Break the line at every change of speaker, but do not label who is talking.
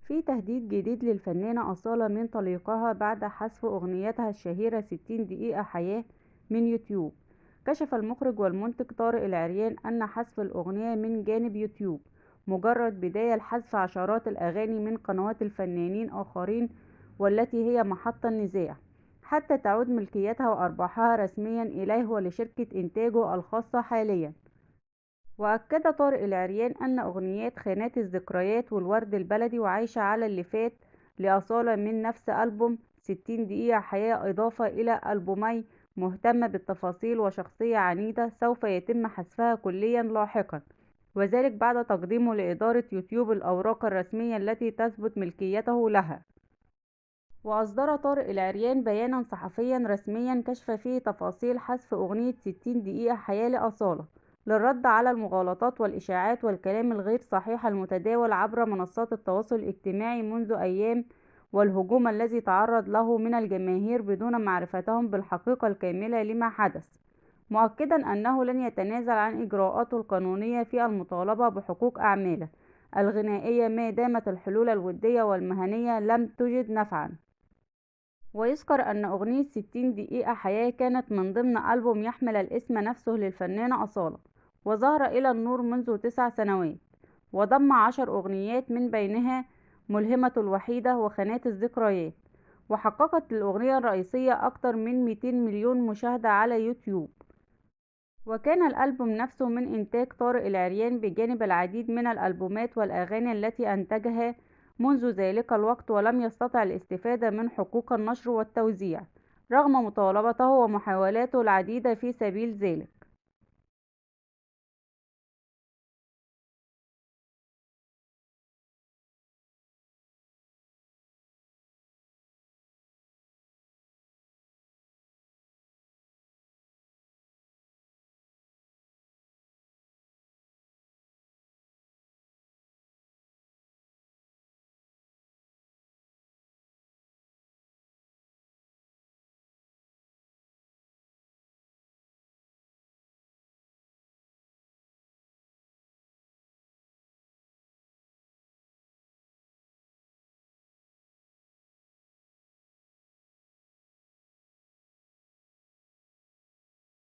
في تهديد جديد للفنانة أصالة من طليقها بعد حذف أغنيتها الشهيرة 60 دقيقة حياة من يوتيوب. كشف المخرج والمنتج طارق العريان أن حذف الأغنية من جانب يوتيوب مجرد بداية لحذف عشرات الأغاني من قنوات الفنانين آخرين، والتي هي محط النزاع، حتى تعود ملكيتها وأرباحها رسميا إليه ولشركة إنتاجه الخاصة حاليا. وأكد طارق العريان أن أغنيات خانات الذكريات والورد البلدي وعايشة على اللي فات لأصالة من نفس ألبوم 60 دقيقة حياة، إضافة إلى ألبومي مهتمة بالتفاصيل وشخصية عنيدة سوف يتم حذفها كليا لاحقا، وذلك بعد تقديمه لإدارة يوتيوب الأوراق الرسمية التي تثبت ملكيته لها. وأصدر طارق العريان بيانا صحفيا رسميا كشف فيه تفاصيل حذف أغنية 60 دقيقة حياة لأصالة، للرد على المغالطات والإشاعات والكلام الغير صحيح المتداول عبر منصات التواصل الاجتماعي منذ أيام، والهجوم الذي تعرض له من الجماهير بدون معرفتهم بالحقيقة الكاملة لما حدث، مؤكدا أنه لن يتنازل عن إجراءاته القانونية في المطالبة بحقوق أعماله الغنائية ما دامت الحلول الودية والمهنية لم تجد نفعا. ويذكر أن أغنية 60 دقيقة حياة كانت من ضمن ألبوم يحمل الاسم نفسه للفنانة أصالة، وظهر إلى النور منذ 9 سنوات، وضم 10 أغنيات من بينها ملهمة الوحيدة وخانات الذكريات، وحققت الأغنية الرئيسية أكثر من 200 مليون مشاهدة على يوتيوب. وكان الألبوم نفسه من إنتاج طارق العريان بجانب العديد من الألبومات والأغاني التي أنتجها منذ ذلك الوقت، ولم يستطع الاستفادة من حقوق النشر والتوزيع رغم مطالبته ومحاولاته العديدة في سبيل ذلك.